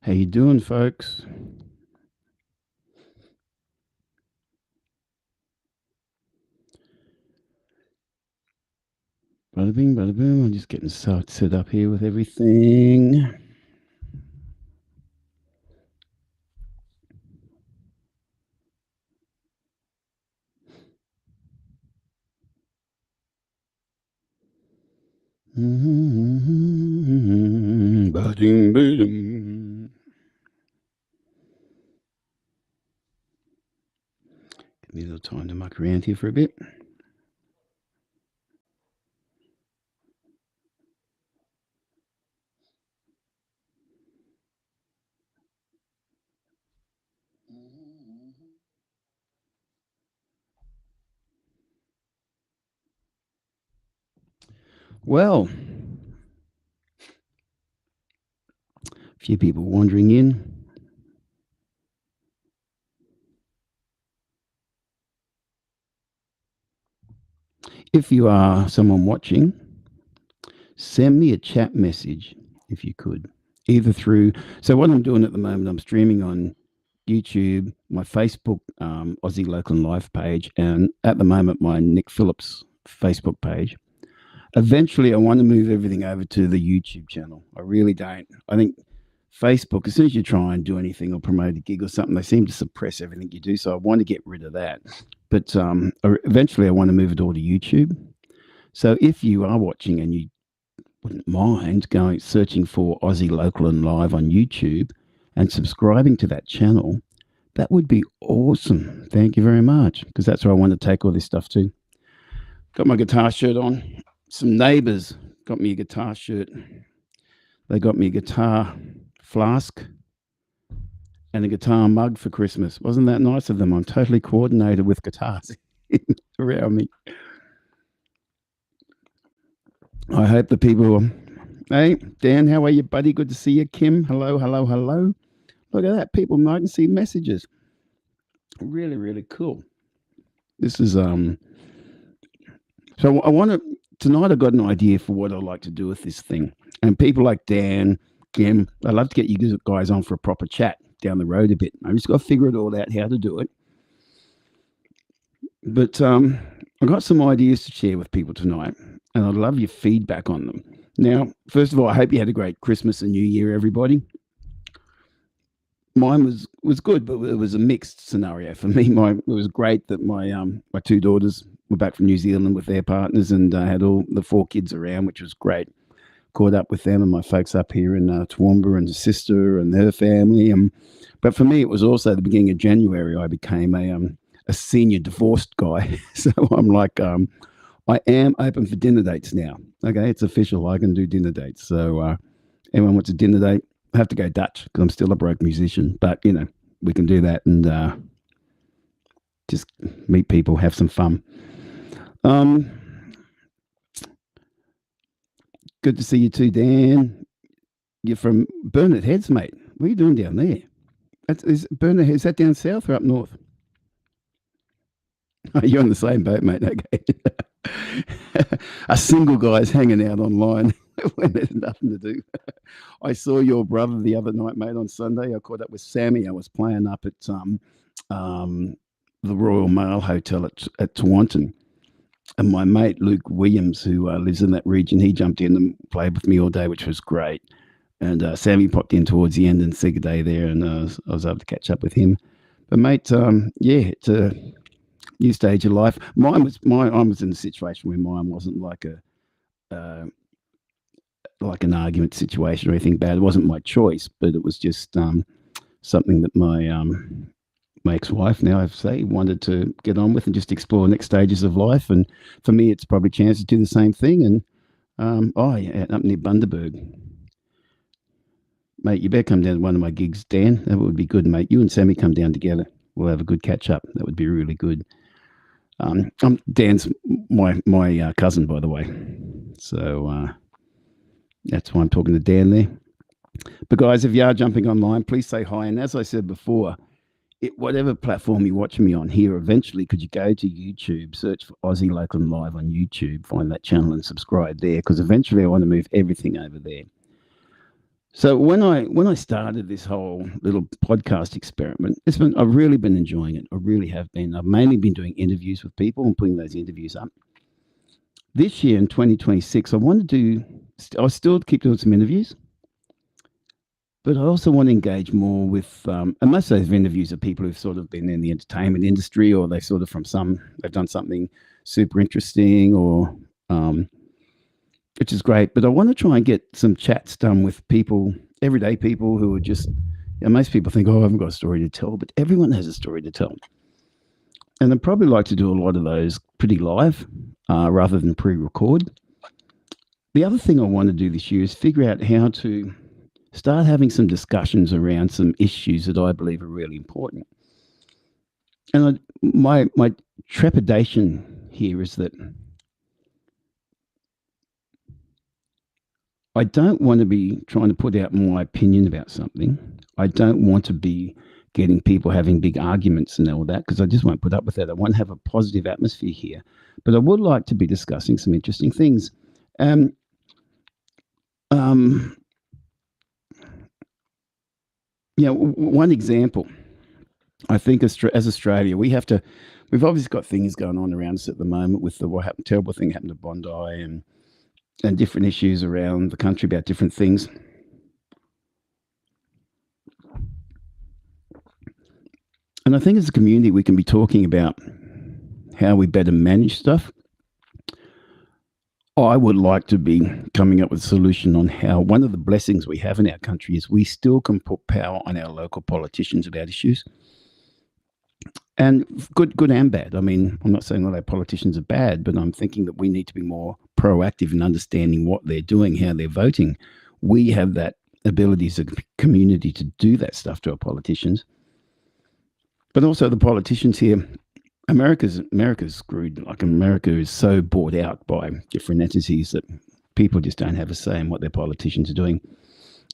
How you doing, folks? Bada bing, bada boom. I'm just getting set up here with everything. Ba-ding, ba-ding. Give me a little time to muck around here for a bit. Well, a few people wandering in. If you are someone watching, send me a chat message if you could. Either through, so what I'm doing at the moment, I'm streaming on YouTube, my Facebook Aussie Local and Life page, and at the moment, my Nick Phillips Facebook page. Eventually, I want to move everything over to the YouTube channel. I really don't. I think Facebook, as soon as you try and do anything or promote a gig or something, they seem to suppress everything you do. So I want to get rid of that. But eventually, I want to move it all to YouTube. So if you are watching and you wouldn't mind going searching for Aussie Local and Live on YouTube and subscribing to that channel, that would be awesome. Thank you very much, because that's where I want to take all this stuff to. Got my guitar shirt on. Some neighbours got me a guitar shirt. They got me a guitar flask and a guitar mug for Christmas. Wasn't that nice of them? I'm totally coordinated with guitars around me. I hope the people. Hey, Dan, how are you, buddy? Good to see you. Kim, hello, hello, hello. Look at that. People I can see messages. Really, really cool. This is so I want to tonight. I got an idea for what I'd like to do with this thing, and people like Dan, Kim, I'd love to get you guys on for a proper chat down the road a bit. I just got to figure it all out how to do it. But I got some ideas to share with people tonight, and I'd love your feedback on them. Now, first of all, I hope you had a great Christmas and New Year, everybody. Mine was good, but it was a mixed scenario for me. It was great that my two daughters were back from New Zealand with their partners, and I had all the four kids around, which was great. Caught up with them and my folks up here in Toowoomba, and a sister and her family. But for me, it was also the beginning of January. I became a senior divorced guy, so I'm like I am open for dinner dates now. Okay, it's official. I can do dinner dates. So anyone wants a dinner date? I have to go Dutch because I'm still a broke musician, but we can do that and just meet people, have some fun. Good to see you too, Dan. You're from Burnett Heads, mate. What are you doing down there? Is Burnett Heads, is that down south or up north? Oh, you're on the same boat, mate. Okay. A single guy's hanging out online when there's nothing to do. I saw your brother the other night, mate, on Sunday. I caught up with Sammy. I was playing up at the Royal Mail Hotel at Tawantin. And my mate, Luke Williams, who lives in that region, he jumped in and played with me all day, which was great. And Sammy popped in towards the end and said good day there, and I was able to catch up with him. But, mate, yeah, it's a new stage of life. I was in a situation where mine wasn't like an argument situation or anything bad. It wasn't my choice, but it was just something that my ex-wife, now I say, wanted to get on with and just explore next stages of life. And for me, it's probably a chance to do the same thing. And yeah, up near Bundaberg. Mate, you better come down to one of my gigs, Dan. That would be good, mate. You and Sammy come down together. We'll have a good catch up. That would be really good. Dan's my cousin, by the way. So that's why I'm talking to Dan there. But guys, if you are jumping online, please say hi. And as I said before, whatever platform you watch me on here, eventually could you go to YouTube, search for Aussie Local and Live on YouTube, find that channel and subscribe there, because eventually I want to move everything over there. So when I started this whole little podcast experiment, I've really been enjoying it. I really have been. I've mainly been doing interviews with people and putting those interviews up. This year in 2026, I want to do. I still keep doing some interviews, but I also want to engage more with. And most of those interviews are people who've sort of been in the entertainment industry, or they've sort of they've done something super interesting, or which is great. But I want to try and get some chats done with people, everyday people who are just, most people think, oh, I haven't got a story to tell, but everyone has a story to tell. And I'd probably like to do a lot of those pretty live rather than pre record. The other thing I want to do this year is figure out how to start having some discussions around some issues that I believe are really important. And my trepidation here is that I don't want to be trying to put out my opinion about something. I don't want to be getting people having big arguments and all that, because I just won't put up with that. I want to have a positive atmosphere here. But I would like to be discussing some interesting things. One example, I think as Australia, we've obviously got things going on around us at the moment with terrible thing happened to Bondi and different issues around the country about different things. And I think as a community, we can be talking about how we better manage stuff. I would like to be coming up with a solution on how one of the blessings we have in our country is we still can put power on our local politicians about issues. And good and bad. I mean, I'm not saying all our politicians are bad, but I'm thinking that we need to be more proactive in understanding what they're doing, how they're voting. We have that ability as a community to do that stuff to our politicians. But also the politicians here, America's screwed. Like, America is so bought out by different entities that people just don't have a say in what their politicians are doing.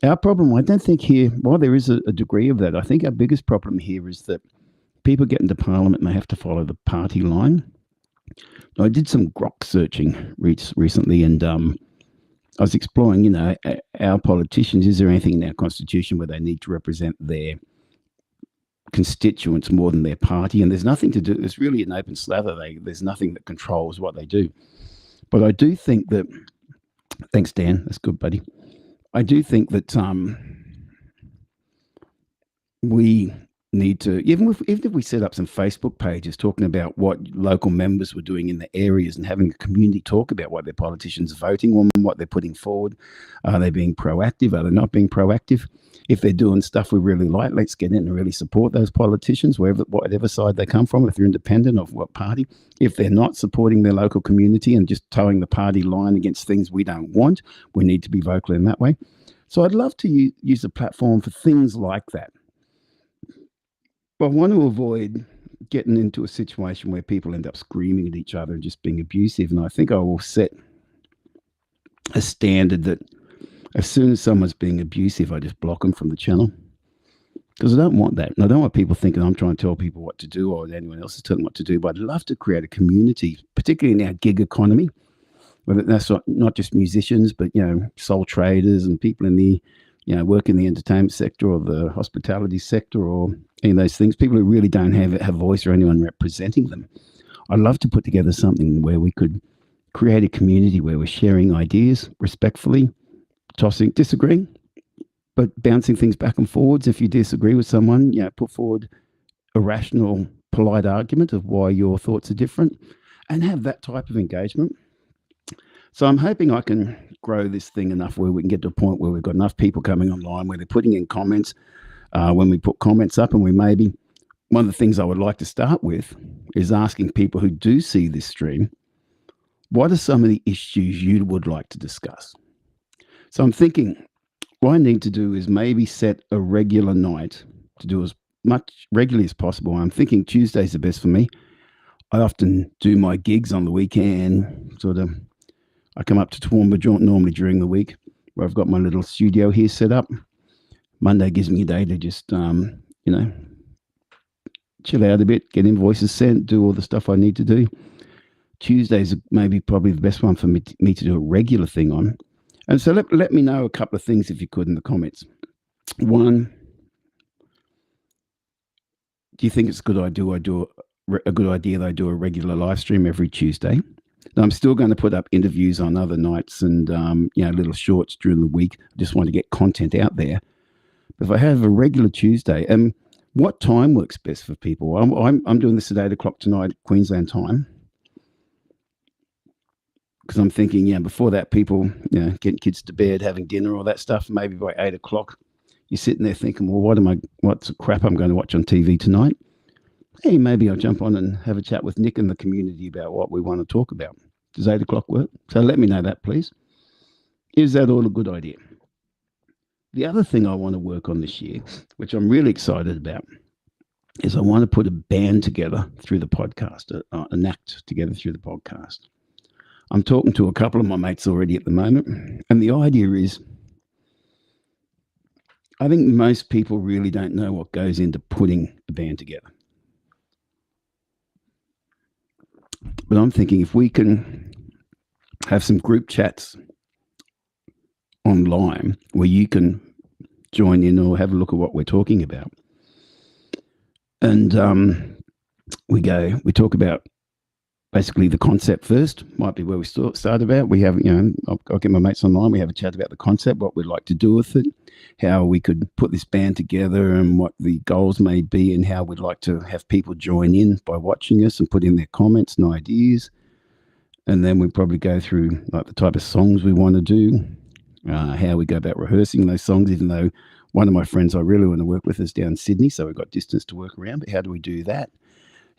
Our problem, I don't think here, while there is a degree of that, I think our biggest problem here is that people get into Parliament and they have to follow the party line. I did some grok searching recently, and I was exploring, our politicians, is there anything in our constitution where they need to represent their constituents more than their party? And there's nothing to do. It's really an open slather. There's nothing that controls what they do. But I do think that, thanks, Dan, that's good, buddy. I do think that we need to, even if we set up some Facebook pages talking about what local members were doing in the areas and having a community talk about what their politicians are voting on, what they're putting forward. Are they being proactive? Are they not being proactive? If they're doing stuff we really like, let's get in and really support those politicians, whatever side they come from, if they're independent of what party. If they're not supporting their local community and just towing the party line against things we don't want, we need to be vocal in that way. So I'd love to use the platform for things like that. I want to avoid getting into a situation where people end up screaming at each other and just being abusive. And I think I will set a standard that as soon as someone's being abusive, I just block them from the channel. Because I don't want that. And I don't want people thinking I'm trying to tell people what to do or anyone else is telling them what to do. But I'd love to create a community, particularly in our gig economy. Whether that's not just musicians, but, sole traders and people in the, work in the entertainment sector or the hospitality sector or any of those things, people who really don't have a voice or anyone representing them. I'd love to put together something where we could create a community where we're sharing ideas respectfully, disagreeing, but bouncing things back and forwards. If you disagree with someone, put forward a rational, polite argument of why your thoughts are different and have that type of engagement. So I'm hoping I can grow this thing enough where we can get to a point where we've got enough people coming online, where they're putting in comments. When we put comments up, and one of the things I would like to start with is asking people who do see this stream, what are some of the issues you would like to discuss? So I'm thinking what I need to do is maybe set a regular night to do as much regularly as possible. I'm thinking Tuesday's the best for me. I often do my gigs on the weekend, I come up to Toowoomba normally during the week, where I've got my little studio here set up. Monday gives me a day to just, chill out a bit, get invoices sent, do all the stuff I need to do. Tuesdays probably the best one for me to do a regular thing on. And so let me know a couple of things if you could in the comments. One, do you think it's a good idea? A good idea that I do a regular live stream every Tuesday. Now, I'm still going to put up interviews on other nights and little shorts during the week. I just want to get content out there. But if I have a regular Tuesday, what time works best for people? I'm doing this at 8 o'clock tonight, Queensland time, because I'm thinking, before that, people, getting kids to bed, having dinner, all that stuff. Maybe by 8 o'clock, you're sitting there thinking, well, what's the crap I'm going to watch on TV tonight? Hey, maybe I'll jump on and have a chat with Nick and the community about what we want to talk about. Does 8 o'clock work? So let me know that, please. Is that all a good idea? The other thing I want to work on this year, which I'm really excited about, is I want to put a band together through the podcast, an act together through the podcast. I'm talking to a couple of my mates already at the moment, and the idea is, I think most people really don't know what goes into putting a band together. But I'm thinking if we can have some group chats online where you can join in or have a look at what we're talking about. And we talk about basically the concept first, might be where we start about. We have, I'll get my mates online. We have a chat about the concept, what we'd like to do with it, how we could put this band together and what the goals may be and how we'd like to have people join in by watching us and put in their comments and ideas. And then we'd probably go through like the type of songs we want to do, how we go about rehearsing those songs, even though one of my friends I really want to work with is down in Sydney, so we've got distance to work around. But how do we do that?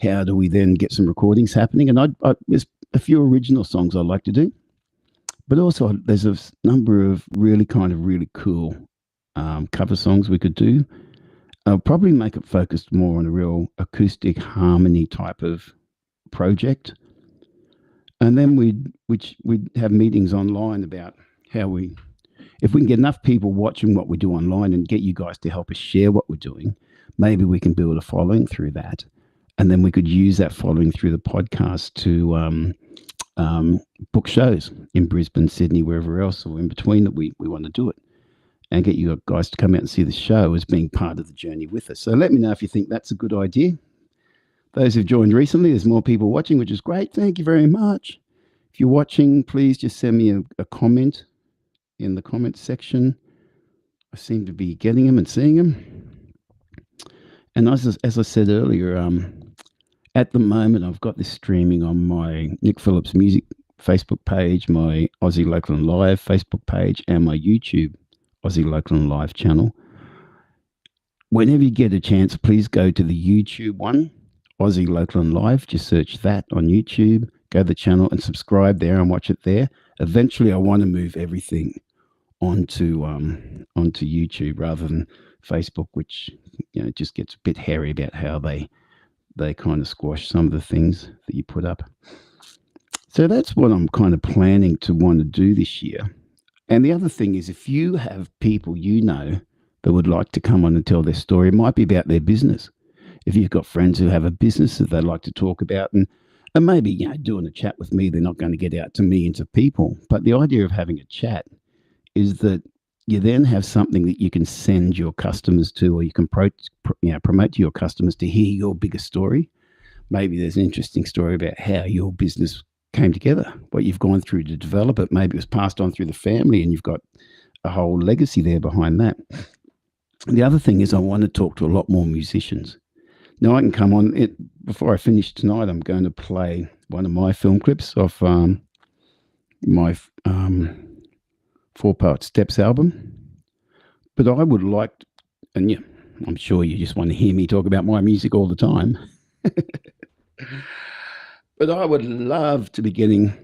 How do we then get some recordings happening? And there's a few original songs I like to do, but also there's a number of really cool cover songs we could do. I'll probably make it focused more on a real acoustic harmony type of project. And then we'd have meetings online about if we can get enough people watching what we do online and get you guys to help us share what we're doing, maybe we can build a following through that. And then we could use that following through the podcast to book shows in Brisbane, Sydney, wherever else, or in between that we want to do it. And get you guys to come out and see the show as being part of the journey with us. So let me know if you think that's a good idea. Those who've joined recently, there's more people watching, which is great. Thank you very much. If you're watching, please just send me a comment in the comments section. I seem to be getting them and seeing them. And as I said earlier, at the moment, I've got this streaming on my Nick Phillips Music Facebook page, my Aussie Local and Live Facebook page, and my YouTube Aussie Local and Live channel. Whenever you get a chance, please go to the YouTube one, Aussie Local and Live. Just search that on YouTube, go to the channel and subscribe there and watch it there. Eventually, I want to move everything onto YouTube rather than Facebook, which just gets a bit hairy about how they kind of squash some of the things that you put up. So that's what I'm kind of planning to want to do this year. And the other thing is, if you have people that would like to come on and tell their story, it might be about their business. If you've got friends who have a business that they'd like to talk about, and maybe doing a chat with me, they're not going to get out to millions of people. But the idea of having a chat is that you then have something that you can send your customers to, or you can promote to your customers to hear your bigger story. Maybe there's an interesting story about how your business came together, what you've gone through to develop it. Maybe it was passed on through the family and you've got a whole legacy there behind that. The other thing is I want to talk to a lot more musicians. Now I can come on it before I finish tonight. I'm going to play one of my film clips off my 4-part Steps album. But I would like, and I'm sure you just want to hear me talk about my music all the time. But I would love to be getting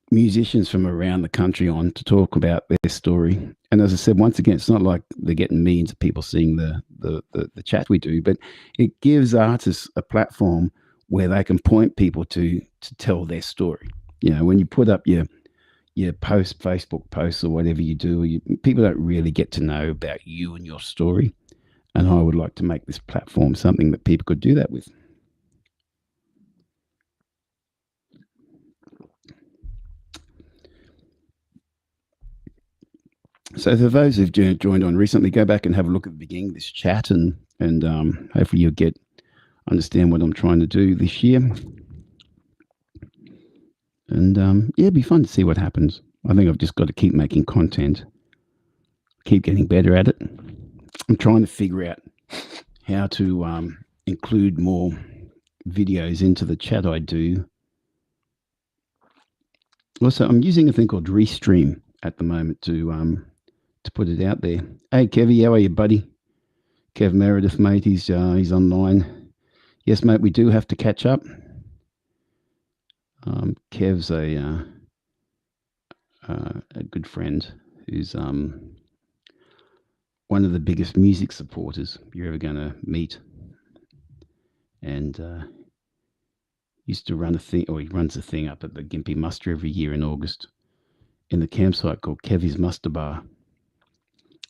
musicians from around the country on to talk about their story. And as I said, once again, it's not like they're getting millions of people seeing the chat we do, but it gives artists a platform where they can point people to tell their story. When you put up your Facebook posts or whatever you do, people don't really get to know about you and your story. And I would like to make this platform something that people could do that with. So for those who've joined on recently, go back and have a look at the beginning of this chat, and hopefully you'll get understand what I'm trying to do this year. And yeah, it'd be fun to see what happens. I think I've just got to keep making content, keep getting better at it. I'm trying to figure out how to include more videos into the chat I do. Also, I'm using a thing called Restream at the moment to put it out there. Hey, Kevy, how are you, buddy? Kev Meredith, mate, he's online. Yes, mate, we do have to catch up. Kev's a good friend who's one of the biggest music supporters you're ever going to meet, and used to run a thing, or he runs a thing up at the Gympie Muster every year in August in the campsite called Kevy's Muster Bar,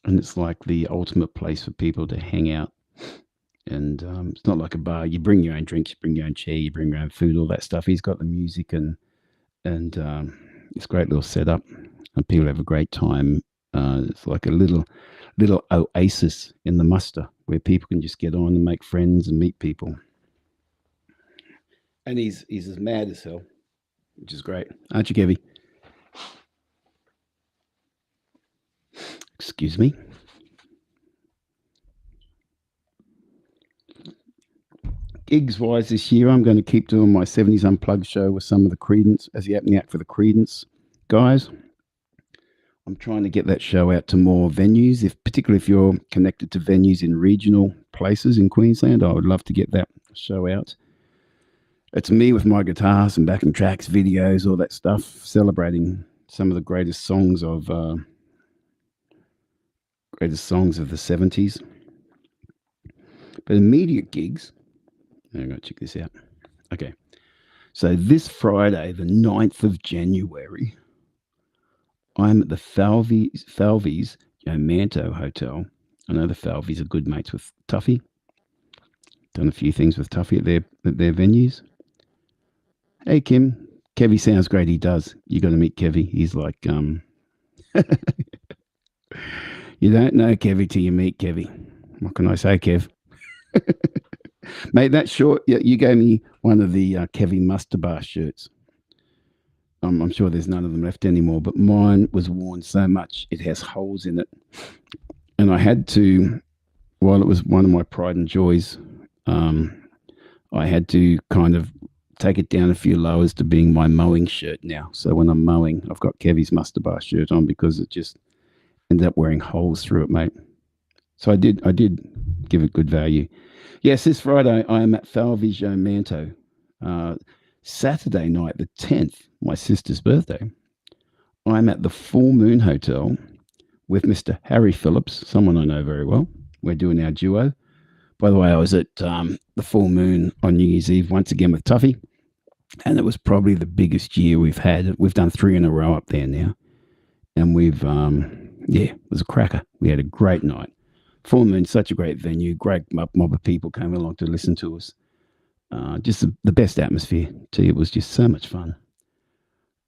and it's like the ultimate place for people to hang out. And it's not like a bar. You bring your own drinks, you bring your own chair, you bring your own food, all that stuff. He's got the music and it's a great little setup, and people have a great time. It's like a little oasis in the muster where people can just get on and make friends and meet people. And he's as mad as hell, which is great, aren't you, Kevy? Excuse me. Gigs wise this year, I'm going to keep doing my 70s Unplugged show with some of the Credence as the opening act for the Credence guys. I'm trying to get that show out to more venues, particularly if you're connected to venues in regional places in Queensland. I would love to get that show out. It's me with my guitar, some backing tracks, videos, all that stuff, celebrating some of the greatest songs of the 70s. But immediate gigs, I'm going to check this out. Okay. So this Friday, the 9th of January, I'm at the Falvies Manto Hotel. I know the Falvies are good mates with Tuffy. Done a few things with Tuffy at their venues. Hey, Kim. Kevy sounds great. He does. You got to meet Kevy. He's like, you don't know Kevy till you meet Kevy. What can I say, Kev? Mate, that short, you gave me one of the Kevy Muster Bar shirts. I'm sure there's none of them left anymore, but mine was worn so much it has holes in it. And I had to, while it was one of my pride and joys, I had to kind of take it down a few lowers to being my mowing shirt now. So when I'm mowing, I've got Kevy's Muster Bar shirt on because it just ended up wearing holes through it, mate. So I did give it good value. Yes, this Friday I am at Falvies Manto. Saturday night, the 10th, my sister's birthday, I'm at the Full Moon Hotel with Mr. Harry Phillips, someone I know very well. We're doing our duo. By the way, I was at the Full Moon on New Year's Eve once again with Tuffy, and it was probably the biggest year we've had. We've done 3 in a row up there now, and we've, it was a cracker. We had a great night. Full Moon, such a great venue, great mob of people came along to listen to us. Just the best atmosphere. Tell you, it was just so much fun.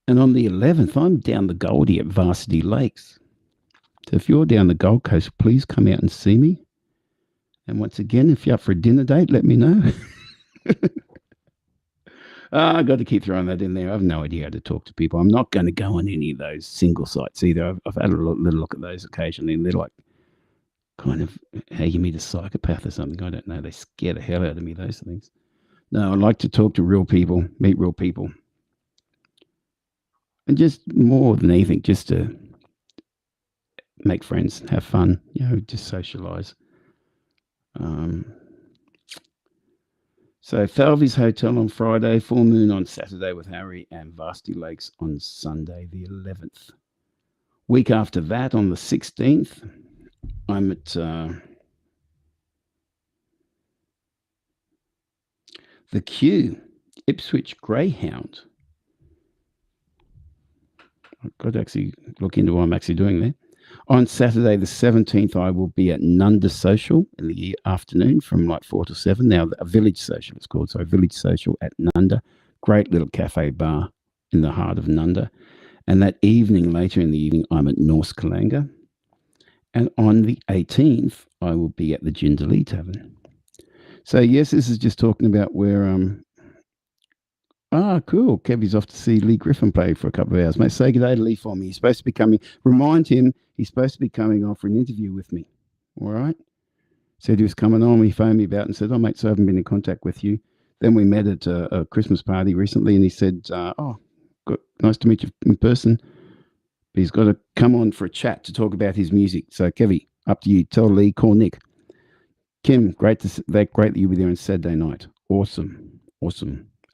And on the 11th, I'm down the Goldie at Varsity Lakes. So if you're down the Gold Coast, please come out and see me. And once again, if you're up for a dinner date, let me know. I've got to keep throwing that in there. I have no idea how to talk to people. I'm not going to go on any of those single sites either. I've had a little look at those occasionally, and they're like kind of how you meet a psychopath or something. I don't know. They scare the hell out of me, those things. No, I like to talk to real people, meet real people. And just more than anything, just to make friends, have fun, just socialize. So Falvey's Hotel on Friday, Full Moon on Saturday with Harry, and Varsity Lakes on Sunday the 11th. Week after that, on the 16th, I'm at the Q, Ipswich Greyhound. I've got to actually look into what I'm actually doing there. On Saturday the 17th, I will be at Nunda Social in the afternoon from like 4 to 7. Now, a Village Social it's called. So Village Social at Nunda. Great little cafe bar in the heart of Nunda. And that evening, later in the evening, I'm at North Kalanga. And on the 18th, I will be at the Jindalee Tavern. So, yes, this is just talking about where cool. Kevy's off to see Lee Griffin play for a couple of hours. Mate, say good day to Lee for me. He's supposed to be coming. Remind him he's supposed to be coming on for an interview with me. All right? Said he was coming on. He phoned me about and said, "Oh, mate, so I haven't been in contact with you." Then we met at a Christmas party recently, and he said, nice to meet you in person. But he's got to come on for a chat to talk about his music. So, Kevy, up to you. Tell Lee, call Nick. Kim, great that you'll be there on Saturday night. Awesome.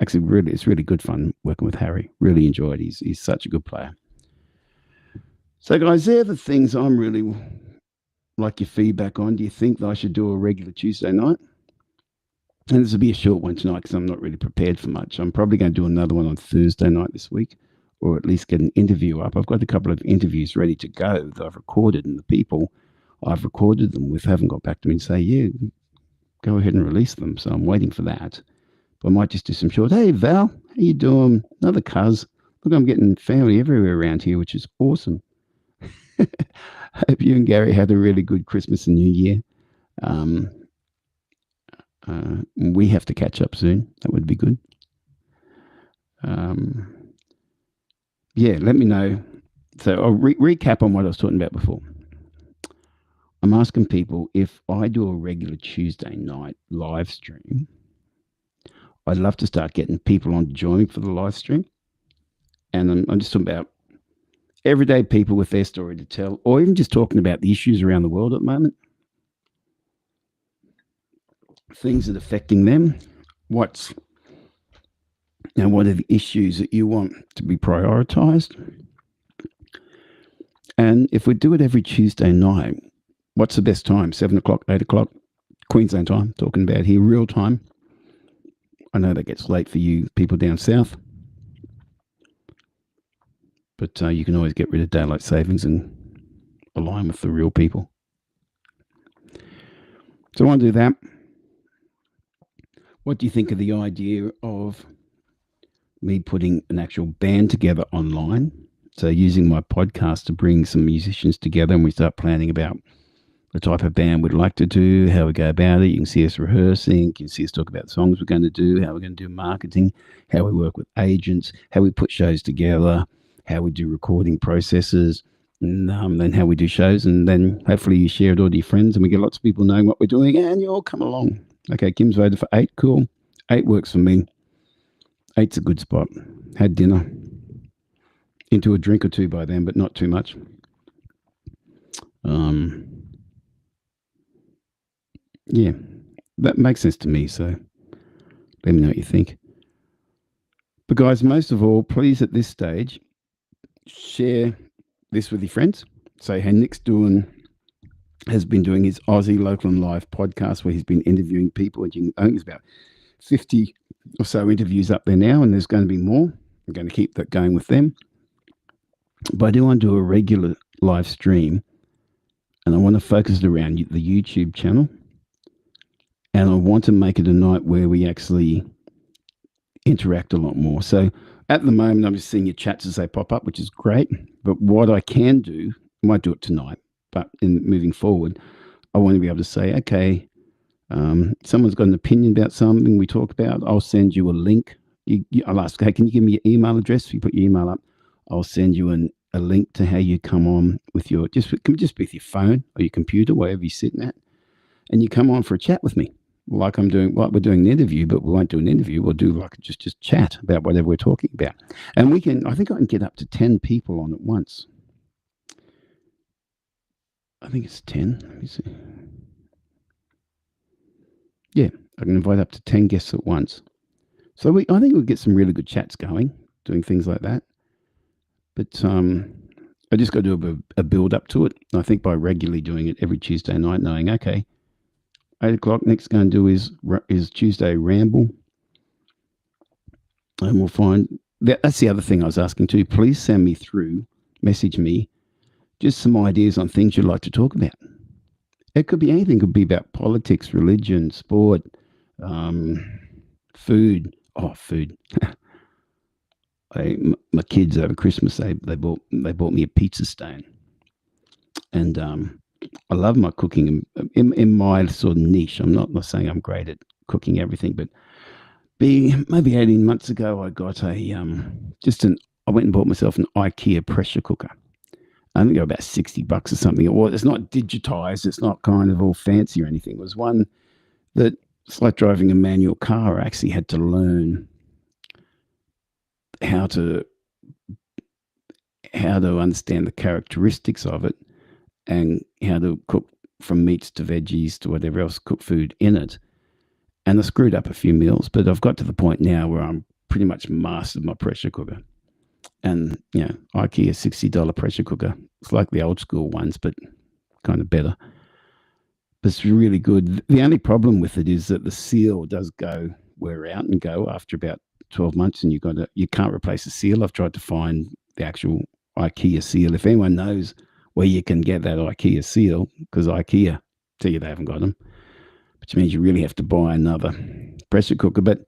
Actually, it's really good fun working with Harry. Really enjoyed. He's such a good player. So, guys, they're the things I'm really like your feedback on. Do you think that I should do a regular Tuesday night? And this will be a short one tonight because I'm not really prepared for much. I'm probably going to do another one on Thursday night this week, or at least get an interview up. I've got a couple of interviews ready to go that I've recorded, and the people I've recorded them with haven't got back to me and say, yeah, go ahead and release them. So I'm waiting for that. But I might just do some short. Hey, Val, how you doing? Another cuz. Look, I'm getting family everywhere around here, which is awesome. Hope you and Gary had a really good Christmas and New Year. We have to catch up soon. That would be good. Yeah, let me know. So I'll recap on what I was talking about before. I'm asking people if I do a regular Tuesday night live stream, I'd love to start getting people on to join me for the live stream. And I'm just talking about everyday people with their story to tell, or even just talking about the issues around the world at the moment, things that are affecting them, what are the issues that you want to be prioritized. And if we do it every Tuesday night, what's the best time? 7 o'clock, 8 o'clock, Queensland time, talking about here, real time. I know that gets late for you people down south, but you can always get rid of daylight savings and align with the real people. So I want to do that. What do you think of the idea of me putting an actual band together online? So using my podcast to bring some musicians together, and we start planning about the type of band we'd like to do, how we go about it. You can see us rehearsing. You can see us talk about the songs we're going to do, how we're going to do marketing, how we work with agents, how we put shows together, how we do recording processes, and then how we do shows. And then hopefully you share it all to your friends and we get lots of people knowing what we're doing and you all come along. Okay, Kim's voted for 8. Cool. 8 works for me. 8's a good spot. Had dinner. Into a drink or two by then, but not too much. Yeah, that makes sense to me. So let me know what you think. But guys, most of all, please at this stage, share this with your friends. Say, hey, Nick's has been doing his Aussie Local and Live podcast where he's been interviewing people. And I think there's about 50 or so interviews up there now, and there's going to be more. I'm going to keep that going with them. But I do want to do a regular live stream, and I want to focus it around the YouTube channel. And I want to make it a night where we actually interact a lot more. So at the moment, I'm just seeing your chats as they pop up, which is great. But what I can do, I might do it tonight, but in moving forward, I want to be able to say, okay, someone's got an opinion about something we talk about. I'll send you a link. I'll ask, hey, can you give me your email address? If you put your email up, I'll send you a link to how you come on with your, just be with your phone or your computer, wherever you're sitting at, and you come on for a chat with me. Like we're doing an interview, but we won't do an interview. We'll do like just chat about whatever we're talking about. And I think I can get up to 10 people on at once. I think it's 10. Let me see. Yeah, I can invite up to 10 guests at once. So I think we'll get some really good chats going, doing things like that. But I just got to do a build up to it. I think by regularly doing it every Tuesday night, knowing, okay, 8 o'clock, next going to do is Tuesday Ramble. And we'll find, that's the other thing I was asking too. Please message me, just some ideas on things you'd like to talk about. It could be anything. It could be about politics, religion, sport, food. Oh, food. My kids over Christmas, they bought me a pizza stone. And I love my cooking in my sort of niche. I'm not saying I'm great at cooking everything, but maybe 18 months ago, I got I went and bought myself an IKEA pressure cooker. I think they're about $60 or something. Well, it's not digitized. It's not kind of all fancy or anything. It was one that it's like driving a manual car. I actually had to learn how to understand the characteristics of it and how to cook from meats to veggies to whatever else, cook food in it. And I screwed up a few meals, but I've got to the point now where I'm pretty much mastered my pressure cooker. And, IKEA $60 pressure cooker. It's like the old school ones, but kind of better. But it's really good. The only problem with it is that the seal does wear out and go after about 12 months, and you can't replace the seal. I've tried to find the actual IKEA seal. If anyone knows where you can get that IKEA seal, because IKEA tell you they haven't got them, which means you really have to buy another pressure cooker. But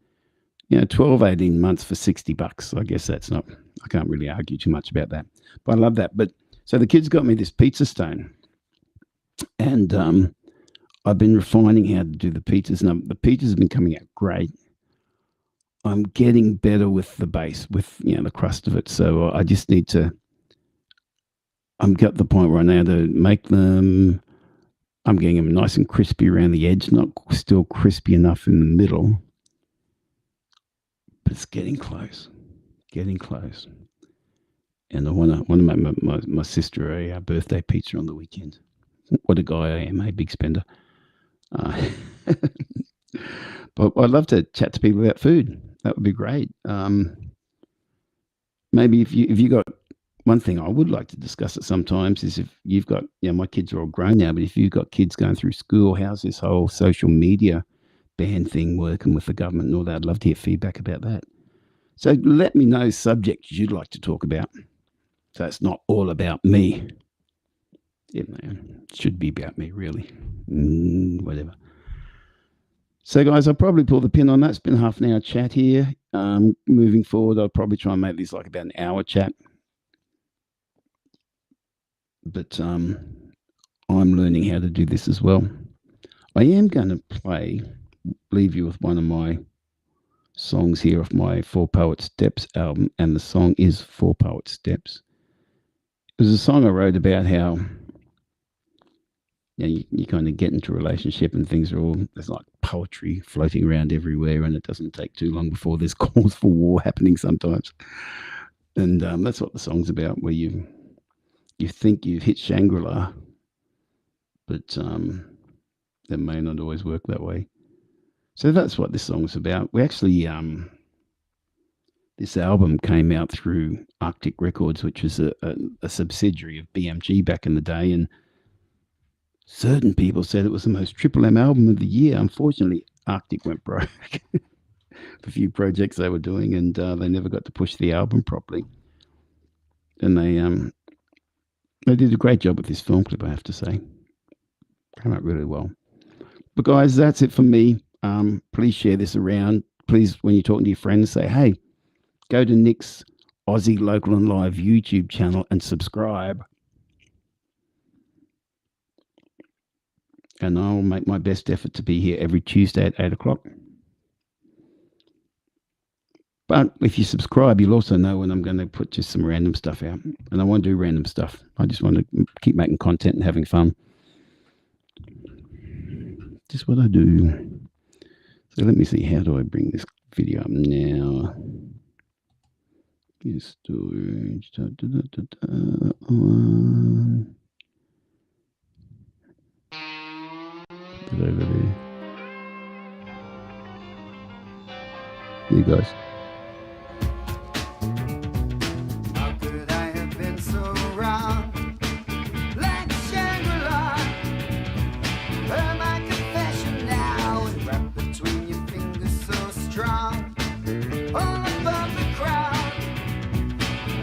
12, 18 months for $60. I guess I can't really argue too much about that. But I love that. But so the kids got me this pizza stone, and I've been refining how to do the pizzas. Now the pizzas have been coming out great. I'm getting better with the base, with the crust of it. So I just need to. I'm got the point where I know to make them. I'm getting them nice and crispy around the edge, not still crispy enough in the middle. But it's getting close. And I want to make my sister a birthday pizza on the weekend. What a guy I am, a big spender. But I'd love to chat to people about food. That would be great. Maybe if you got one thing I would like to discuss it sometimes is if you've got, my kids are all grown now, but if you've got kids going through school, how's this whole social media ban thing working with the government and all that? I'd love to hear feedback about that. So let me know subjects you'd like to talk about. So it's not all about me. It should be about me, really. Whatever. So, guys, I'll probably pull the pin on that. It's been half an hour chat here. Moving forward, I'll probably try and make this like about an hour chat. But I'm learning how to do this as well. I am going to leave you with one of my songs here off my Four Poet Steps album, and the song is Four Poet Steps. It was a song I wrote about how you kind of get into a relationship and there's like poetry floating around everywhere, and it doesn't take too long before there's calls for war happening sometimes. And that's what the song's about, where you think you've hit Shangri-La, but that may not always work that way. So that's what this song's about. We actually, this album came out through Arctic Records, which was a subsidiary of BMG back in the day, and certain people said it was the most Triple M album of the year. Unfortunately, Arctic went broke. A few projects they were doing, and they never got to push the album properly. And they did a great job with this film clip, I have to say. Came out really well. But guys, that's it from me. Please share this around. Please, when you're talking to your friends, say, hey, go to Nick's Aussie Local and Live YouTube channel and subscribe. And I'll make my best effort to be here every Tuesday at 8 o'clock. But if you subscribe, you'll also know when I'm going to put just some random stuff out. And I won't do random stuff. I just want to keep making content and having fun. Just what I do. So let me see, how do I bring this video up now? Storage. Put it over there. There you guys. How could I have been so wrong? Like Shangri-La. Heard my confession now, and wrapped between your fingers so strong. All above the crowd,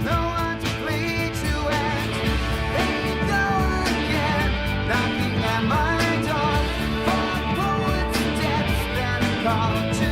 no one to plead to, and there you go again, knocking at my door. For poets' steps, then I call to